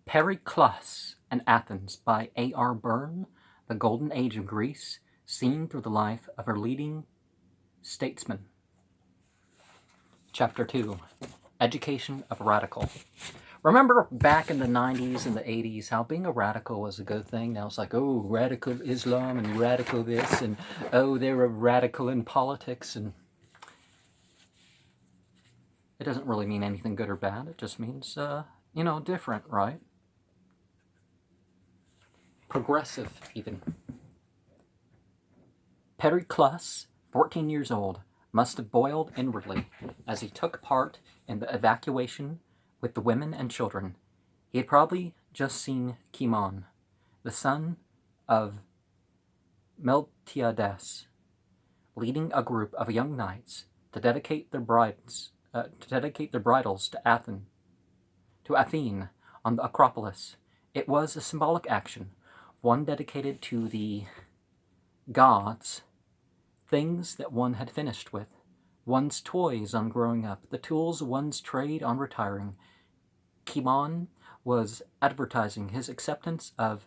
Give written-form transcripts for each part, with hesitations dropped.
Pericles and Athens by A.R. Byrne, The Golden Age of Greece, seen through the life of her leading statesman. Chapter 2, Education of a Radical. Remember back in the 90s and the 80s how being a radical was a good thing? Now it's like, oh, radical Islam and radical this, and oh, they're a radical in politics, and it doesn't really mean anything good or bad. It just means, different, right? Progressive, even. Pericles, 14 years old, must have boiled inwardly as he took part in the evacuation with the women and children. He had probably just seen Cimon, the son of Miltiades, leading a group of young knights to dedicate their bridals to Athene on the Acropolis. It was a symbolic action, one dedicated to the gods, things that one had finished with, one's toys on growing up, the tools one's trade on retiring. Cimon was advertising his acceptance of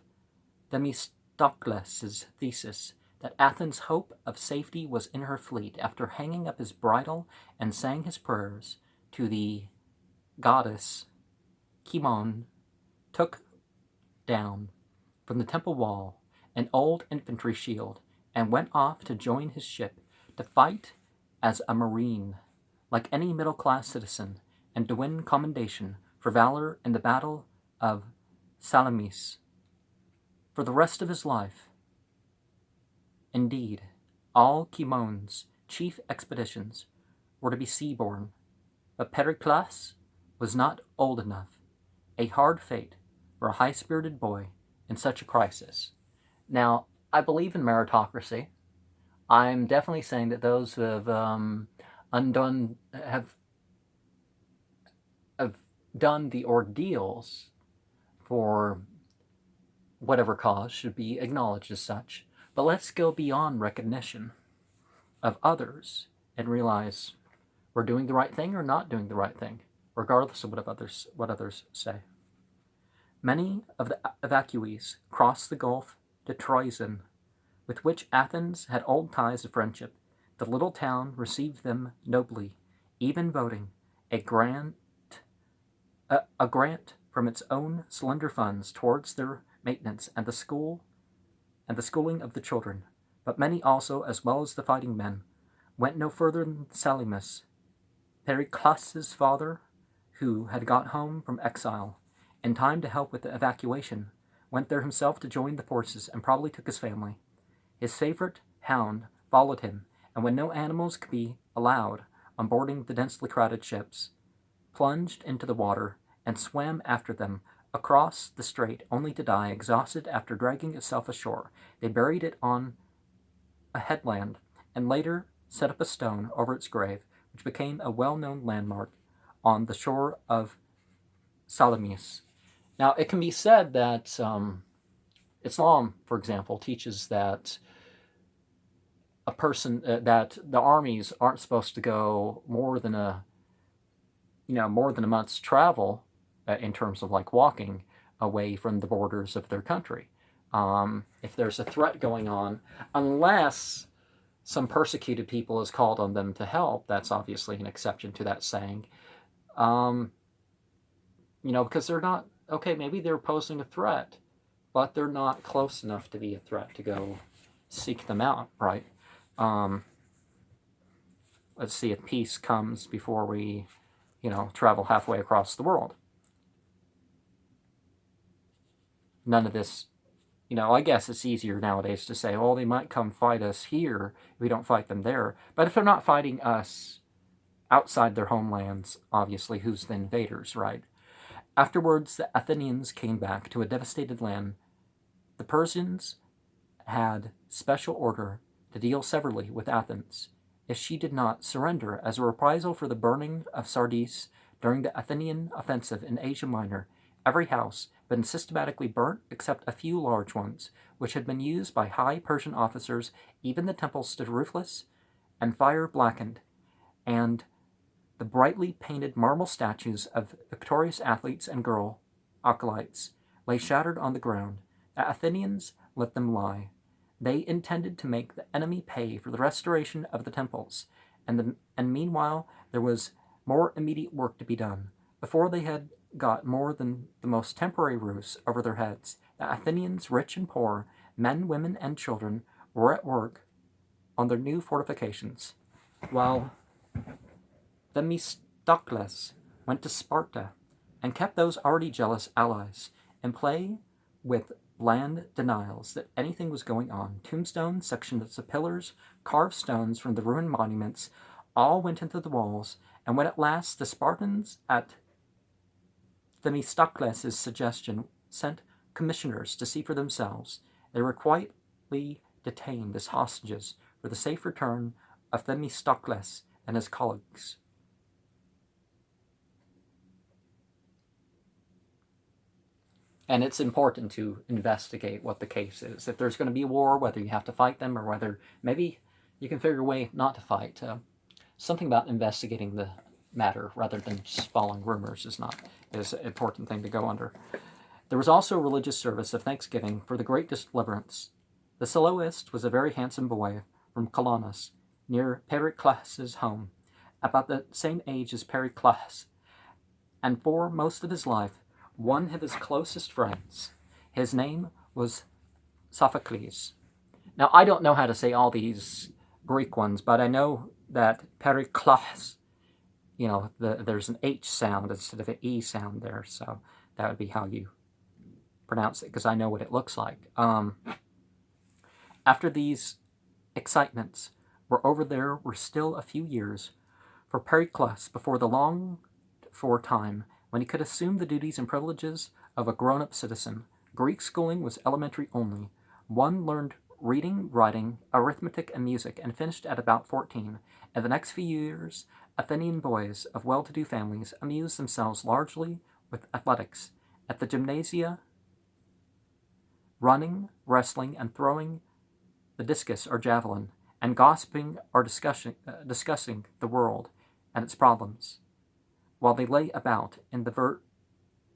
Themistocles' thesis that Athens' hope of safety was in her fleet. After hanging up his bridle and sang his prayers to the goddess, Cimon took down from the temple wall an old infantry shield and went off to join his ship to fight as a marine, like any middle-class citizen, and to win commendation for valor in the battle of Salamis. For the rest of his life, indeed, all Cimon's chief expeditions were to be seaborne, but Pericles was not old enough. A hard fate for a high-spirited boy in such a crisis. Now, I believe in meritocracy. I'm definitely saying that those who have done the ordeals for whatever cause should be acknowledged as such. But let's go beyond recognition of others and realize we're doing the right thing or not doing the right thing, regardless of what others say. Many of the evacuees crossed the Gulf to Troezen, with which Athens had old ties of friendship. The little town received them nobly, even voting a grant from its own slender funds towards their maintenance and the schooling of the children. But many also, as well as the fighting men, went no further than Salamis. Pericles' father, who had got home from exile in time to help with the evacuation, went there himself to join the forces and probably took his family. His favorite hound followed him, and when no animals could be allowed on boarding the densely crowded ships, plunged into the water and swam after them across the strait, only to die exhausted after dragging itself ashore. They buried it on a headland and later set up a stone over its grave, which became a well-known landmark on the shore of Salamis. Now, it can be said that Islam, for example, teaches that that the armies aren't supposed to go more than a month's travel in terms of like walking away from the borders of their country. If there's a threat going on, unless some persecuted people is called on them to help, that's obviously an exception to that saying. Because they're not, okay, maybe they're posing a threat, but they're not close enough to be a threat to go seek them out, right? Let's see if peace comes before we, travel halfway across the world. None of this, I guess it's easier nowadays to say, oh, they might come fight us here if we don't fight them there. But if they're not fighting us outside their homelands, obviously, who's the invaders, right? Afterwards, the Athenians came back to a devastated land. The Persians had special order to deal severely with Athens if she did not surrender as a reprisal for the burning of Sardis during the Athenian offensive in Asia Minor. Every house had been systematically burnt except a few large ones, which had been used by high Persian officers. Even the temples stood roofless and fire-blackened, and the brightly painted marble statues of victorious athletes and girls acolytes lay shattered on the ground, the Athenians let them lie. They intended to make the enemy pay for the restoration of the temples, and meanwhile there was more immediate work to be done. Before they had got more than the most temporary roofs over their heads, the Athenians, rich and poor, men, women, and children, were at work on their new fortifications, while Themistocles went to Sparta and kept those already jealous allies in play with bland denials that anything was going on. Tombstones, sections of pillars, carved stones from the ruined monuments, all went into the walls, and when at last the Spartans, at Themistocles' suggestion, sent commissioners to see for themselves, they were quietly detained as hostages for the safe return of Themistocles and his colleagues. And it's important to investigate what the case is. If there's going to be a war, whether you have to fight them or whether maybe you can figure a way not to fight. Something about investigating the matter rather than just following rumors is an important thing to go under. There was also a religious service of thanksgiving for the great deliverance. The soloist was a very handsome boy from Colonus, near Pericles' home, about the same age as Pericles, and for most of his life one of his closest friends. His name was Sophocles. Now, I don't know how to say all these Greek ones, but I know that Pericles, there's an H sound instead of an E sound there, so that would be how you pronounce it, because I know what it looks like. After these excitements were over, there were still a few years for Pericles before the longed-for time when he could assume the duties and privileges of a grown-up citizen. Greek schooling was elementary only. One learned reading, writing, arithmetic, and music, and finished at about 14. In the next few years, Athenian boys of well-to-do families amused themselves largely with athletics at the gymnasia, running, wrestling, and throwing the discus or javelin, and gossiping or discussing the world and its problems, while they lay about in the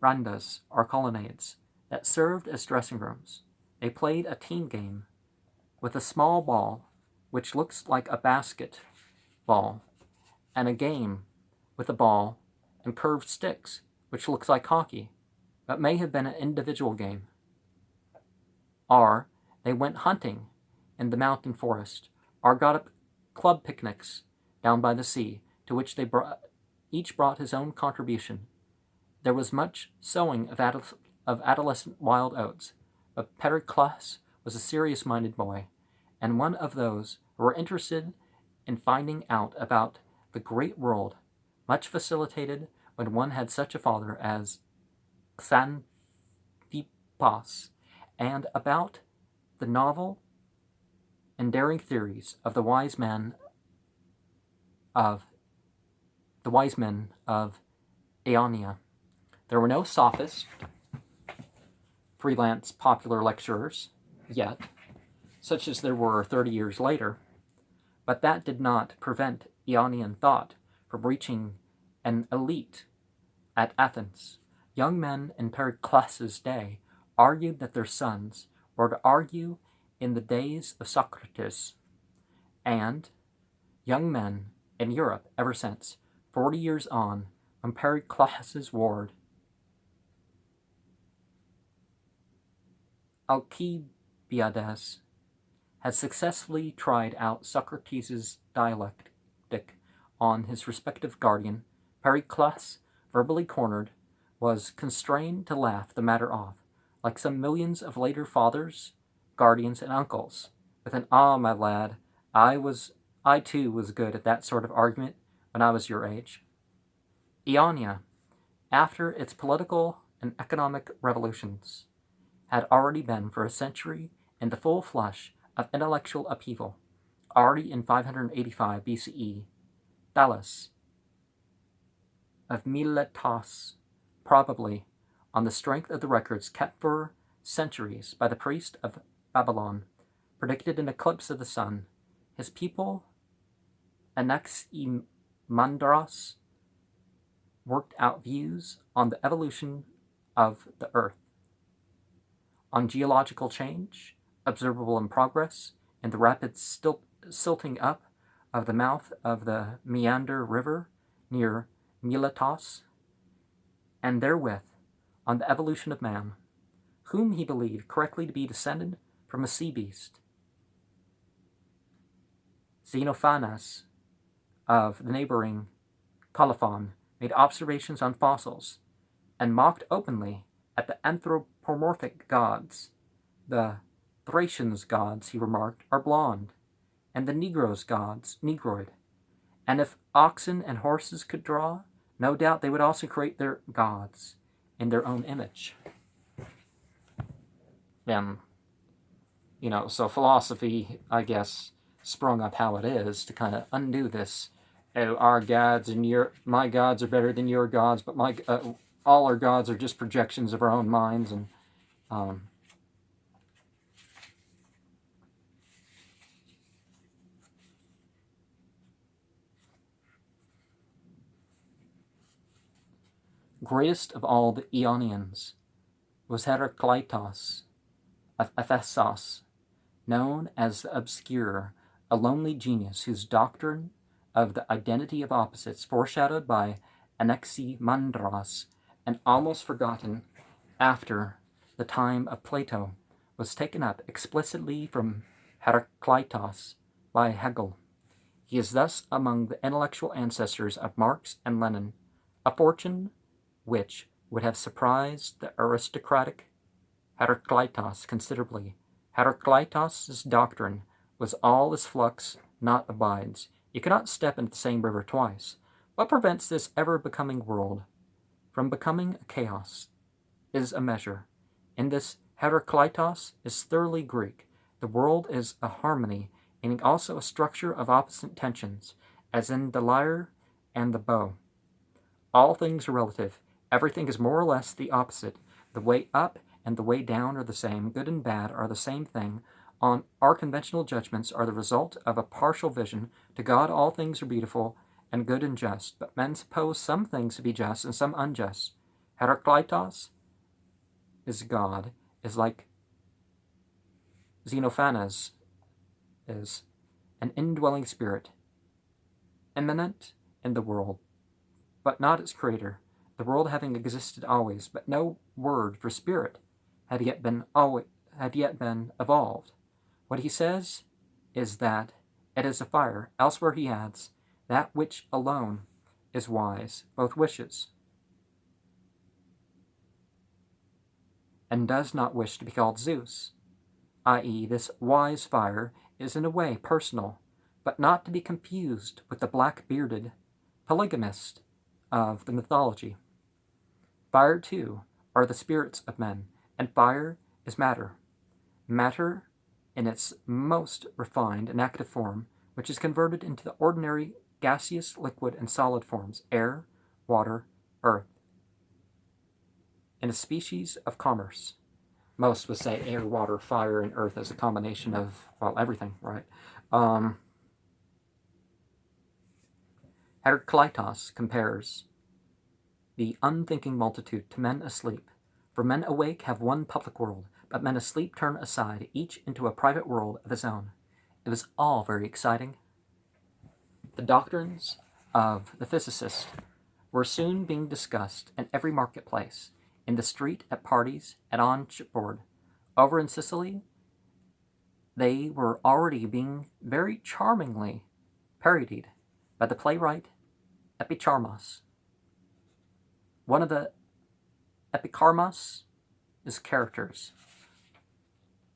verandas or colonnades that served as dressing rooms. They played a team game with a small ball, which looks like a basket ball, and a game with a ball and curved sticks, which looks like hockey, but may have been an individual game. Or they went hunting in the mountain forest, or got up club picnics down by the sea, to which they each brought his own contribution. There was much sowing of adolescent wild oats, but Pericles was a serious-minded boy, and one of those who were interested in finding out about the great world, much facilitated when one had such a father as Xanthippus, and about the novel and daring theories of the wise men of Ionia. There were no sophists, freelance popular lecturers, yet, such as there were 30 years later, but that did not prevent Ionian thought from reaching an elite at Athens. Young men in Pericles' day argued that their sons were to argue in the days of Socrates, and young men in Europe ever since, 40 years on, when Pericles' ward, Alcibiades, had successfully tried out Socrates' dialectic on his respective guardian, Pericles, verbally cornered, was constrained to laugh the matter off, like some millions of later fathers, guardians, and uncles, with an "Ah, my lad, I too was good at that sort of argument when I was your age." Ionia, after its political and economic revolutions, had already been for a century in the full flush of intellectual upheaval. Already in 585 BCE, Thales of Miletus, probably on the strength of the records kept for centuries by the priest of Babylon, predicted an eclipse of the sun. His pupil, Anaximandros, worked out views on the evolution of the earth. On geological change, observable in progress in the rapid silting up of the mouth of the Meander River near Miletos, and therewith on the evolution of man, whom he believed correctly to be descended from a sea beast. Xenophanes of the neighboring Colophon made observations on fossils, and mocked openly at the anthropomorphic gods. The Thracians' gods, he remarked, are blond, and the Negroes' gods negroid. And if oxen and horses could draw, no doubt they would also create their gods in their own image. And, so philosophy, I guess, sprung up how it is to kind of undo this. Oh, our gods and my gods are better than your gods, but all our gods are just projections of our own minds. And greatest of all the Ionians was Heraclitus of Ephesus, known as the Obscure, a lonely genius whose doctrine of the identity of opposites, foreshadowed by Anaximandros and almost forgotten after the time of Plato, was taken up explicitly from Heraclitus by Hegel. He is thus among the intellectual ancestors of Marx and Lenin, a fortune which would have surprised the aristocratic Heraclitus considerably. Heraclitus's doctrine was all is flux, not abides. You cannot step into the same river twice. What prevents this ever-becoming world from becoming a chaos is a measure. In this, Heraclitus is thoroughly Greek. The world is a harmony, and also a structure of opposite tensions, as in the lyre and the bow. All things are relative. Everything is more or less the opposite. The way up and the way down are the same. Good and bad are the same thing. Our conventional judgments are the result of a partial vision. To God all things are beautiful and good and just, but men suppose some things to be just and some unjust. Heraclitus is God, is like Xenophanes is an indwelling spirit, immanent in the world, but not its creator, the world having existed always, but no word for spirit had yet been evolved. What he says is that it is a fire. Elsewhere he adds, that which alone is wise, both wishes, and does not wish to be called Zeus, i.e., this wise fire is in a way personal, but not to be confused with the black-bearded polygamist of the mythology. Fire, too, are the spirits of men, and fire is matter. Matter in its most refined and active form, which is converted into the ordinary gaseous, liquid, and solid forms, air, water, earth. In a species of commerce, most would say air, water, fire, and earth as a combination of, everything, right? Heraclitus compares the unthinking multitude to men asleep. For men awake have one public world, but men asleep turn aside, each into a private world of his own. It was all very exciting. The doctrines of the physicist were soon being discussed in every marketplace, in the street, at parties, and on shipboard. Over in Sicily, they were already being very charmingly parodied by the playwright Epicharmos. One of the Epicharmos' characters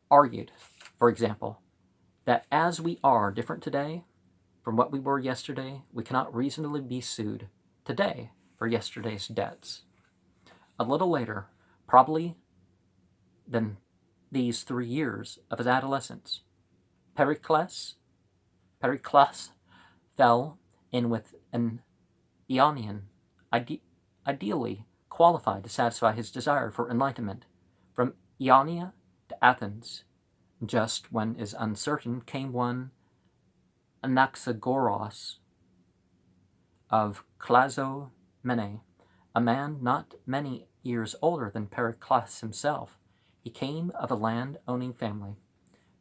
argued, for example, that as we are different today from what we were yesterday, we cannot reasonably be sued today for yesterday's debts. A little later, probably than these 3 years of his adolescence, Pericles fell in with an Ionian, ideally qualified to satisfy his desire for enlightenment. From Ionia to Athens, just when is uncertain, came one Anaxagoras of Clazomene, a man not many years older than Pericles himself. He came of a land-owning family,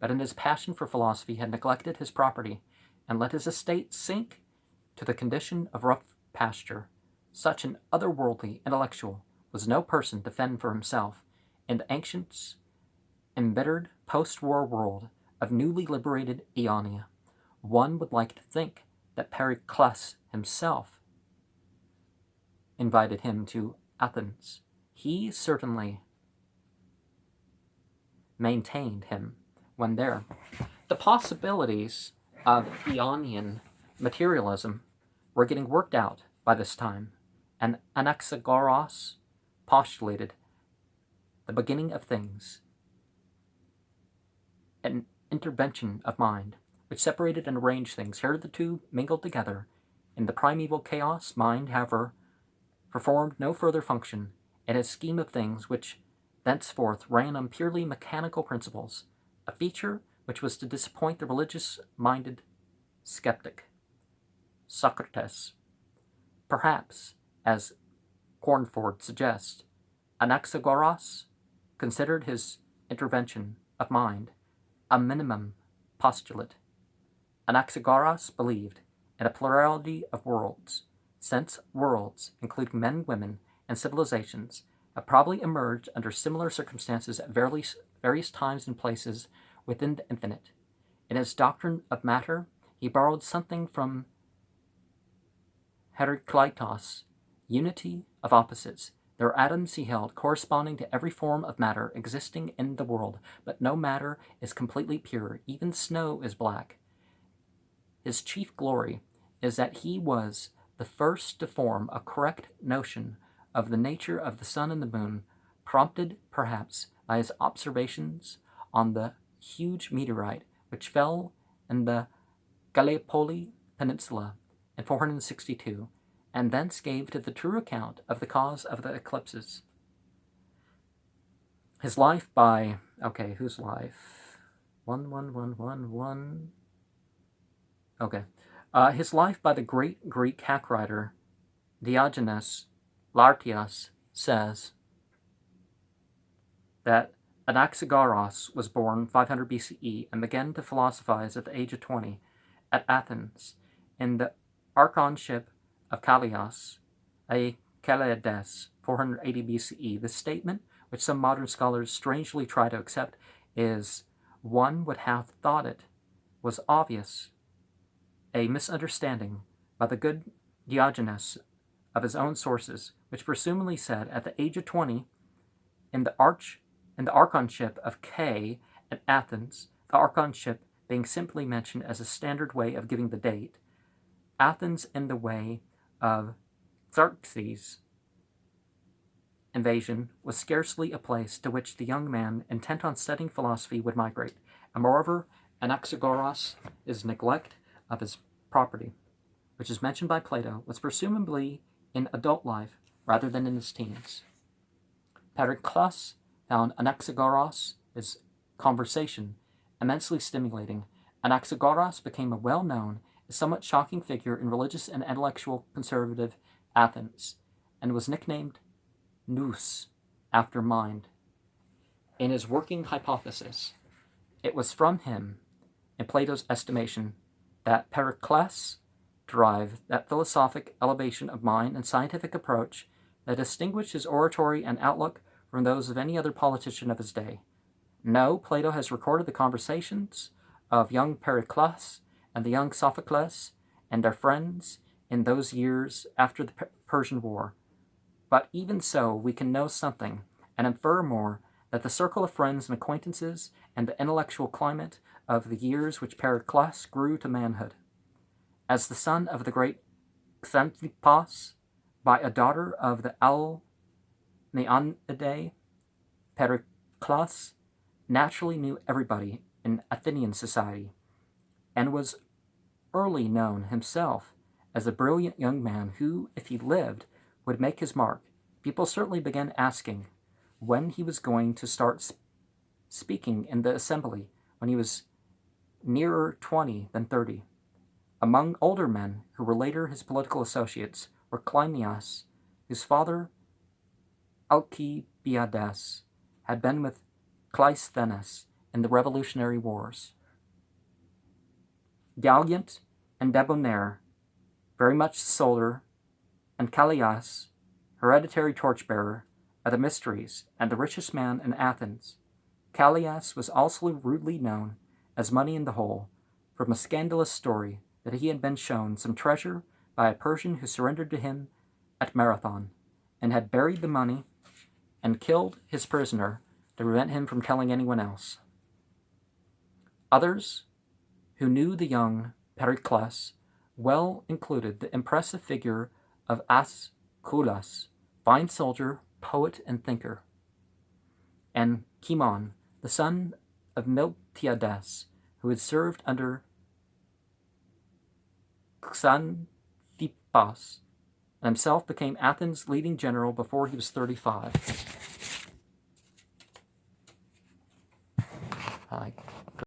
but in his passion for philosophy had neglected his property and let his estate sink to the condition of rough pasture. Such an otherworldly intellectual was no person to fend for himself in the ancient, embittered post-war world of newly liberated Ionia. One would like to think that Pericles himself invited him to Athens. He certainly maintained him when there. The possibilities of Ionian materialism were getting worked out by this time, and Anaxagoras postulated the beginning of things, an intervention of mind, which separated and arranged things. Here the two mingled together. In the primeval chaos, mind, however, performed no further function in a scheme of things which thenceforth ran on purely mechanical principles, a feature which was to disappoint the religious-minded skeptic. Socrates. Perhaps, as Cornford suggests, Anaxagoras considered his intervention of mind a minimum postulate. Anaxagoras believed in a plurality of worlds, since worlds, including men, women, and civilizations, have probably emerged under similar circumstances at various times and places within the infinite. In his doctrine of matter, he borrowed something from Heraclitus, unity of opposites. There are atoms, he held, corresponding to every form of matter existing in the world, but no matter is completely pure. Even snow is black. His chief glory is that he was the first to form a correct notion of the nature of the sun and the moon, prompted perhaps by his observations on the huge meteorite which fell in the Gallipoli Peninsula in 462, and thence gave to the true account of the cause of the eclipses. His life by... okay, whose life? 11111. Okay. His life by the great Greek hack writer Diogenes Laertius says that Anaxagoras was born 500 BCE and began to philosophize at the age of 20 at Athens in the archonship of Callias, Calaides, 480 BCE. This statement, which some modern scholars strangely try to accept, is, one would have thought it was obvious, a misunderstanding by the good Diogenes of his own sources, which presumably said at the age of 20, in the archonship of K at Athens, the archonship being simply mentioned as a standard way of giving the date, Athens in the way of Xerxes' invasion was scarcely a place to which the young man intent on studying philosophy would migrate, and moreover, Anaxagoras' neglect of his property, which is mentioned by Plato, was presumably in adult life rather than in his teens. Pericles found Anaxagoras' conversation immensely stimulating. Anaxagoras became a well-known, somewhat shocking figure in religious and intellectual conservative Athens, and was nicknamed Nous, after mind. In his working hypothesis, it was from him, in Plato's estimation, that Pericles derived that philosophic elevation of mind and scientific approach that distinguished his oratory and outlook from those of any other politician of his day. No, Plato has recorded the conversations of young Pericles and the young Sophocles and their friends in those years after the Persian War. But even so, we can know something and infer more that the circle of friends and acquaintances and the intellectual climate of the years which Pericles grew to manhood. As the son of the great Xanthippos, by a daughter of the Almeonidae, Pericles naturally knew everybody in Athenian society, and was early known himself as a brilliant young man who, if he lived, would make his mark. People certainly began asking when he was going to start speaking in the assembly when he was nearer 20 than 30. Among older men who were later his political associates were Cleinias, whose father Alcibiades had been with Cleisthenes in the Revolutionary Wars. Gallant and debonair, very much solar, and Callias, hereditary torchbearer, are the mysteries, and the richest man in Athens. Callias was also rudely known as Money in the Hole, from a scandalous story that he had been shown some treasure by a Persian who surrendered to him at Marathon, and had buried the money and killed his prisoner to prevent him from telling anyone else. Others, who knew the young Pericles well, included the impressive figure of Ascylus, fine soldier, poet, and thinker, and Cimon, the son of Miltiades, who had served under Xanthippus, and himself became Athens' leading general before he was 35.